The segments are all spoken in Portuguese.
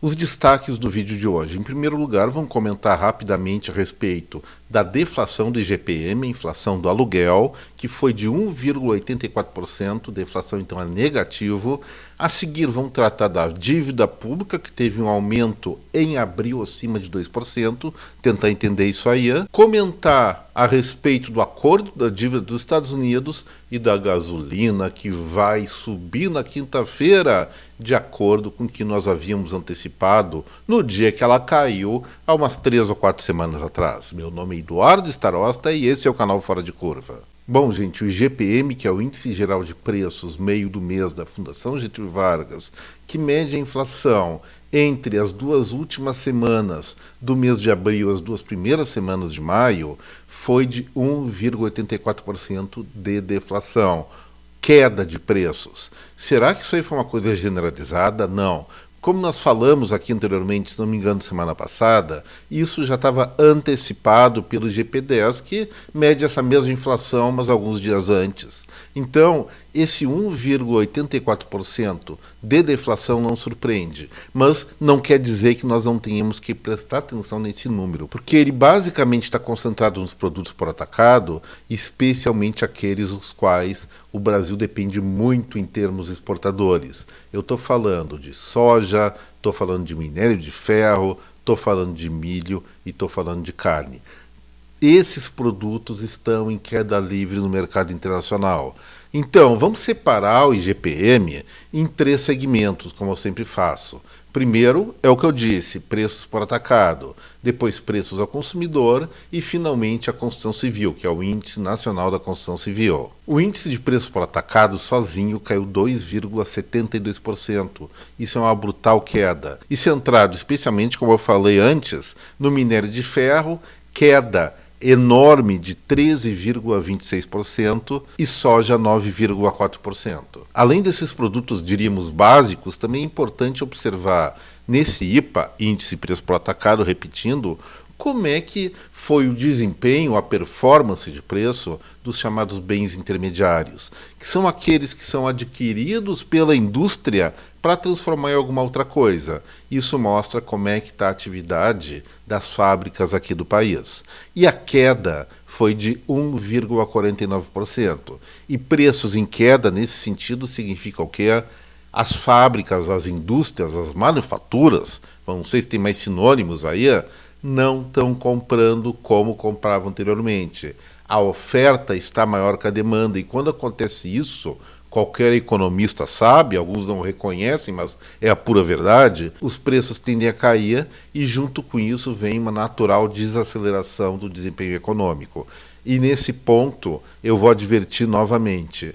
Os destaques do vídeo de hoje. Em primeiro lugar, vamos comentar rapidamente a respeito da deflação do IGPM, inflação do aluguel, que foi de 1,84%, deflação então é negativo. A seguir, vamos tratar da dívida pública, que teve um aumento em abril acima de 2%, tentar entender isso aí. Comentar a respeito do acordo da dívida dos Estados Unidos e da gasolina, que vai subir na quinta-feira, de acordo com o que nós havíamos antecipado no dia que ela caiu, há umas 3 ou 4 semanas atrás. Meu nome é Eduardo Starosta e esse é o canal Fora de Curva. Bom, gente, o IGPM, que é o Índice Geral de Preços, meio do mês da Fundação Getúlio Vargas, que mede a inflação entre as duas últimas semanas do mês de abril, as duas primeiras semanas de maio, foi de 1,84% de deflação. Queda de preços. Será que isso aí foi uma coisa generalizada? Não. Como nós falamos aqui anteriormente, se não me engano, semana passada, isso já estava antecipado pelo IGP-10, que mede essa mesma inflação, mas alguns dias antes. Então, esse 1,84% de deflação não surpreende, mas não quer dizer que nós não tenhamos que prestar atenção nesse número, porque ele basicamente está concentrado nos produtos por atacado, especialmente aqueles os quais o Brasil depende muito em termos exportadores. Eu estou falando de soja, estou falando de minério de ferro, estou falando de milho e estou falando de carne. Esses produtos estão em queda livre no mercado internacional. Então, vamos separar o IGPM em 3 segmentos, como eu sempre faço. Primeiro é o que eu disse, preços por atacado, depois preços ao consumidor e, finalmente, a construção civil, que é o Índice Nacional da Construção Civil. O índice de preços por atacado sozinho caiu 2,72%. Isso é uma brutal queda. E centrado especialmente, como eu falei antes, no minério de ferro, queda enorme de 13,26% e soja 9,4%. Além desses produtos, diríamos, básicos, também é importante observar nesse IPA, Índice de Preço por Atacado, repetindo, como é que foi o desempenho, a performance de preço dos chamados bens intermediários, que são aqueles que são adquiridos pela indústria para transformar em alguma outra coisa. Isso mostra como é que está a atividade das fábricas aqui do país. E a queda foi de 1,49%. E preços em queda, nesse sentido, significa o quê? As fábricas, as indústrias, as manufaturas, não sei se tem mais sinônimos aí, não estão comprando como compravam anteriormente. A oferta está maior que a demanda, e quando acontece isso, qualquer economista sabe, alguns não reconhecem, mas é a pura verdade, os preços tendem a cair e junto com isso vem uma natural desaceleração do desempenho econômico. E nesse ponto eu vou advertir novamente,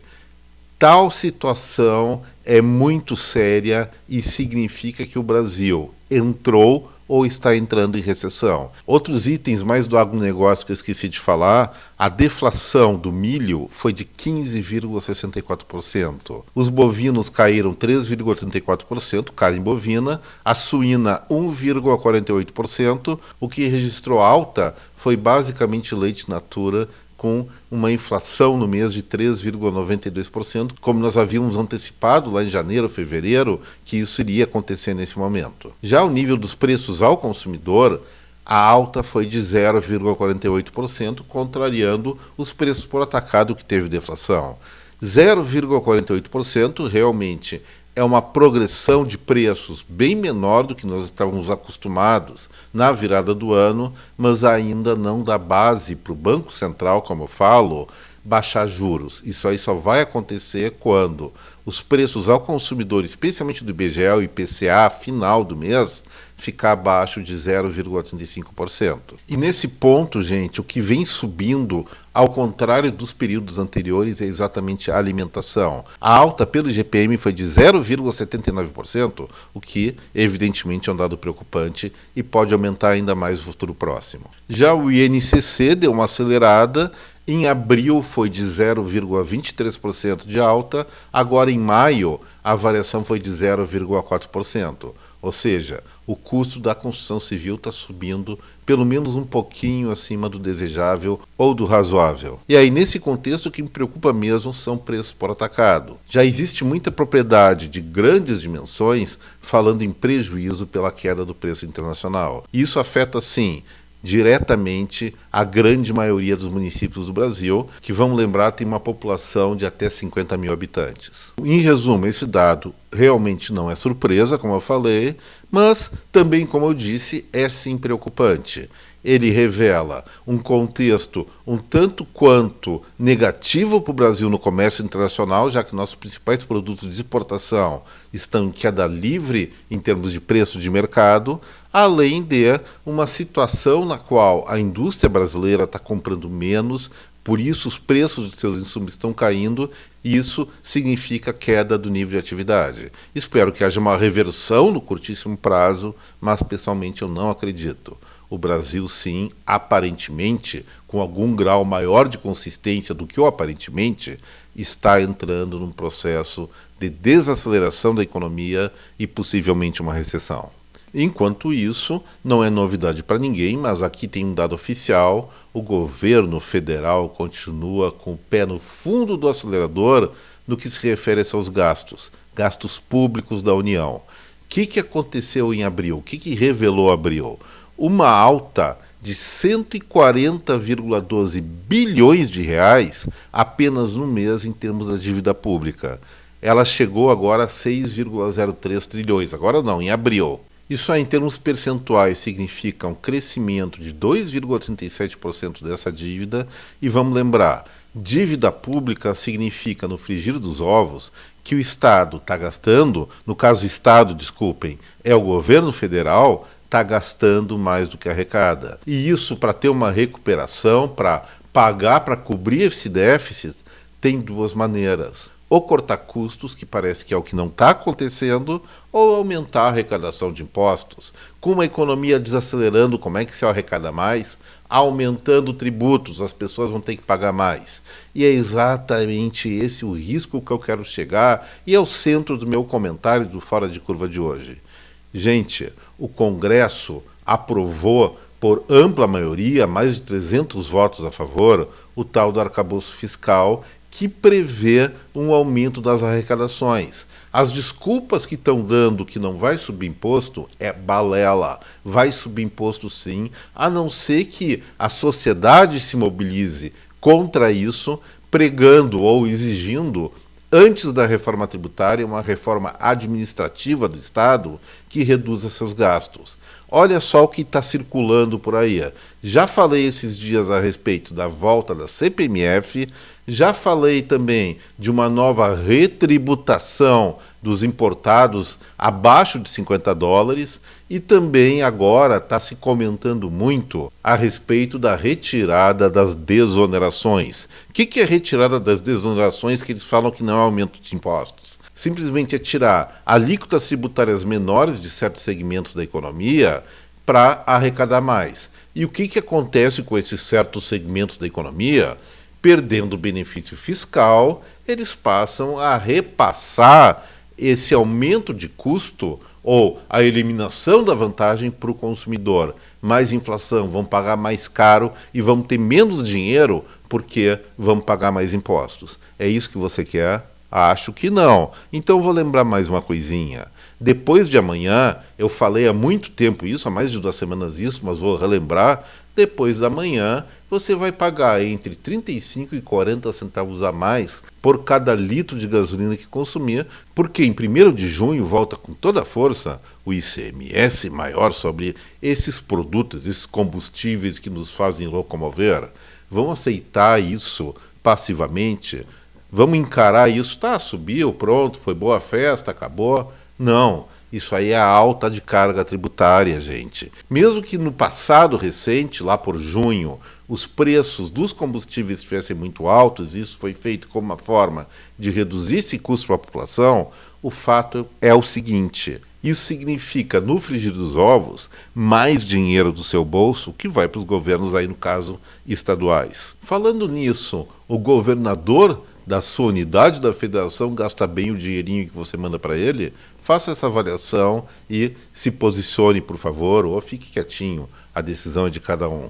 tal situação é muito séria e significa que o Brasil entrou ou está entrando em recessão. Outros itens mais do agronegócio que eu esqueci de falar, a deflação do milho foi de 15,64%. Os bovinos caíram 3,34%, carne bovina, a suína 1,48%, o que registrou alta foi basicamente leite natura, com uma inflação no mês de 3,92%, como nós havíamos antecipado lá em janeiro, fevereiro, que isso iria acontecer nesse momento. Já o nível dos preços ao consumidor, a alta foi de 0,48%, contrariando os preços por atacado que teve deflação. 0,48% realmente é uma progressão de preços bem menor do que nós estávamos acostumados na virada do ano, mas ainda não dá base para o Banco Central, como eu falo, baixar juros. Isso aí só vai acontecer quando os preços ao consumidor, especialmente do IBGE e IPCA, final do mês, ficar abaixo de 0,35%. E nesse ponto, gente, o que vem subindo, ao contrário dos períodos anteriores, é exatamente a alimentação. A alta pelo IGPM foi de 0,79%, o que evidentemente é um dado preocupante e pode aumentar ainda mais no futuro próximo. Já o INCC deu uma acelerada Em abril foi de 0,23% de alta, agora em maio a variação foi de 0,4%. Ou seja, o custo da construção civil está subindo pelo menos um pouquinho acima do desejável ou do razoável. E aí, nesse contexto, o que me preocupa mesmo são preços por atacado. Já existe muita propriedade de grandes dimensões falando em prejuízo pela queda do preço internacional. Isso afeta, sim, diretamente a grande maioria dos municípios do Brasil, que, vamos lembrar, tem uma população de até 50 mil habitantes. Em resumo, esse dado realmente não é surpresa, como eu falei, mas também, como eu disse, é sim preocupante. Ele revela um contexto um tanto quanto negativo para o Brasil no comércio internacional, já que nossos principais produtos de exportação estão em queda livre em termos de preço de mercado, além de uma situação na qual a indústria brasileira está comprando menos, por isso os preços de seus insumos estão caindo, e isso significa queda do nível de atividade. Espero que haja uma reversão no curtíssimo prazo, mas pessoalmente eu não acredito. O Brasil, sim, aparentemente, com algum grau maior de consistência do que o aparentemente, está entrando num processo de desaceleração da economia e possivelmente uma recessão. Enquanto isso, não é novidade para ninguém, mas aqui tem um dado oficial: o governo federal continua com o pé no fundo do acelerador no que se refere a seus gastos públicos da União. O que aconteceu em abril? O que revelou abril? Uma alta de 140,12 bilhões de reais apenas no mês em termos da dívida pública. Ela chegou agora a 6,03 trilhões, agora não, em abril. Isso aí, em termos percentuais, significa um crescimento de 2,37% dessa dívida. E vamos lembrar, dívida pública significa, no frigir dos ovos, que o Estado está gastando, no caso o Estado, desculpem, é o governo federal, está gastando mais do que arrecada. E isso, para ter uma recuperação, para pagar, para cobrir esse déficit, tem duas maneiras: ou cortar custos, que parece que é o que não está acontecendo, ou aumentar a arrecadação de impostos. Com uma economia desacelerando, como é que se arrecada mais? Aumentando tributos, as pessoas vão ter que pagar mais. E é exatamente esse o risco que eu quero chegar, e é o centro do meu comentário do Fora de Curva de hoje. Gente, o Congresso aprovou por ampla maioria, mais de 300 votos a favor, o tal do arcabouço fiscal, que prevê um aumento das arrecadações. As desculpas que estão dando que não vai subir imposto é balela. Vai subir imposto sim, a não ser que a sociedade se mobilize contra isso, pregando ou exigindo, antes da reforma tributária, uma reforma administrativa do Estado que reduza seus gastos. Olha só o que está circulando por aí. Já falei esses dias a respeito da volta da CPMF, já falei também de uma nova retributação dos importados abaixo de $50, e também agora está se comentando muito a respeito da retirada das desonerações. O que é retirada das desonerações, que eles falam que não é aumento de impostos? Simplesmente é tirar alíquotas tributárias menores de certos segmentos da economia para arrecadar mais. E o que acontece com esses certos segmentos da economia? Perdendo o benefício fiscal, eles passam a repassar esse aumento de custo ou a eliminação da vantagem para o consumidor. Mais inflação, vão pagar mais caro e vão ter menos dinheiro porque vão pagar mais impostos. É isso que você quer? Acho que não. Então vou lembrar mais uma coisinha. Depois de amanhã, eu falei há muito tempo isso, há mais de 2 semanas isso, mas vou relembrar. Depois da manhã, você vai pagar entre 35 e 40 centavos a mais por cada litro de gasolina que consumir, porque em 1º de junho volta com toda a força o ICMS maior sobre esses produtos, esses combustíveis que nos fazem locomover. Vão aceitar isso passivamente? Vamos encarar isso? Tá, subiu, pronto, foi boa a festa, acabou? Não. Isso aí é a alta de carga tributária, gente. Mesmo que no passado recente, lá por junho, os preços dos combustíveis estivessem muito altos, isso foi feito como uma forma de reduzir esse custo para a população, O fato é o seguinte: isso significa, no frigir dos ovos, mais dinheiro do seu bolso que vai para os governos, aí no caso, estaduais. Falando nisso, o governador da sua unidade da federação gasta bem o dinheirinho que você manda para ele? Faça essa avaliação e se posicione, por favor, ou fique quietinho. A decisão é de cada um.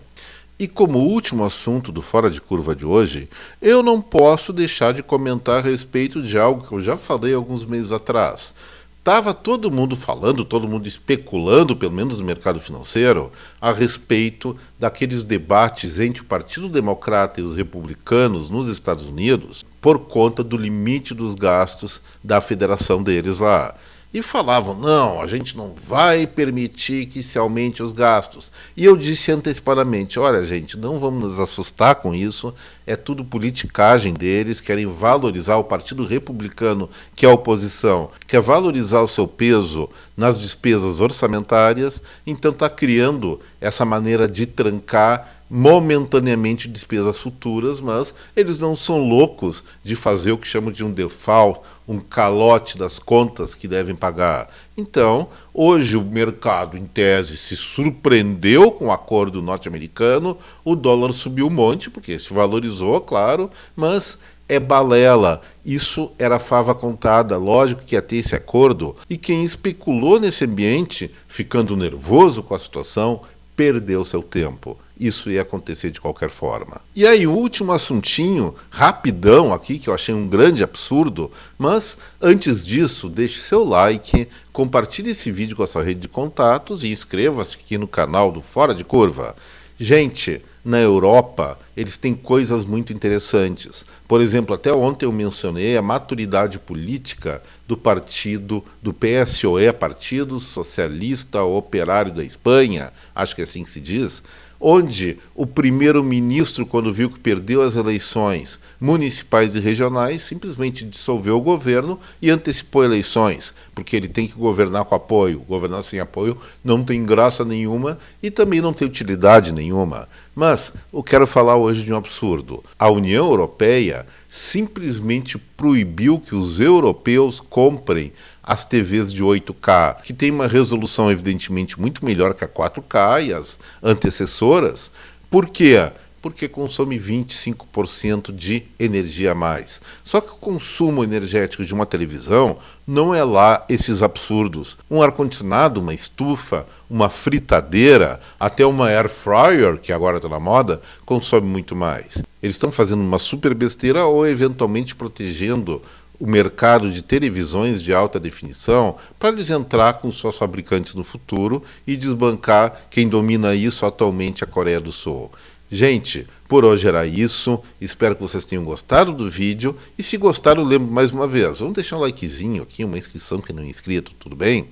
E como último assunto do Fora de Curva de hoje, eu não posso deixar de comentar a respeito de algo que eu já falei alguns meses atrás. Estava todo mundo falando, todo mundo especulando, pelo menos no mercado financeiro, a respeito daqueles debates entre o Partido Democrata e os republicanos nos Estados Unidos por conta do limite dos gastos da federação deles lá. E falavam, não, a gente não vai permitir que se aumente os gastos. E eu disse antecipadamente, olha gente, não vamos nos assustar com isso, é tudo politicagem deles, querem valorizar o Partido Republicano, que é a oposição, quer valorizar o seu peso nas despesas orçamentárias, então está criando essa maneira de trancar momentaneamente despesas futuras, mas eles não são loucos de fazer o que chamam de um default, um calote das contas que devem pagar. Então, hoje o mercado, em tese, se surpreendeu com o acordo norte-americano, o dólar subiu um monte, porque se valorizou, claro, mas é balela. Isso era fava contada, lógico que ia ter esse acordo, e quem especulou nesse ambiente, ficando nervoso com a situação, perdeu seu tempo. Isso ia acontecer de qualquer forma. E aí, o último assuntinho, rapidão aqui, que eu achei um grande absurdo, mas antes disso, deixe seu like, compartilhe esse vídeo com a sua rede de contatos e inscreva-se aqui no canal do Fora de Curva. Gente, na Europa, eles têm coisas muito interessantes. Por exemplo, até ontem eu mencionei a maturidade política do partido, do PSOE, Partido Socialista Operário da Espanha, acho que é assim que se diz, onde o primeiro-ministro, quando viu que perdeu as eleições municipais e regionais, simplesmente dissolveu o governo e antecipou eleições, porque ele tem que governar com apoio. Governar sem apoio não tem graça nenhuma e também não tem utilidade nenhuma. Mas eu quero falar hoje de um absurdo. A União Europeia simplesmente proibiu que os europeus comprem as TVs de 8K, que tem uma resolução evidentemente muito melhor que a 4K e as antecessoras. Por quê? Porque consome 25% de energia a mais. Só que o consumo energético de uma televisão não é lá esses absurdos. Um ar-condicionado, uma estufa, uma fritadeira, até uma air fryer, que agora está na moda, consome muito mais. Eles estão fazendo uma super besteira ou eventualmente protegendo o mercado de televisões de alta definição para eles entrar com seus fabricantes no futuro e desbancar quem domina isso atualmente, a Coreia do Sul. Gente, por hoje era isso, espero que vocês tenham gostado do vídeo e se gostaram, lembro mais uma vez, vamos deixar um likezinho aqui, uma inscrição quem não é inscrito, tudo bem?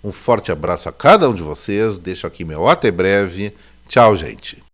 Um forte abraço a cada um de vocês, deixo aqui meu até breve, tchau gente!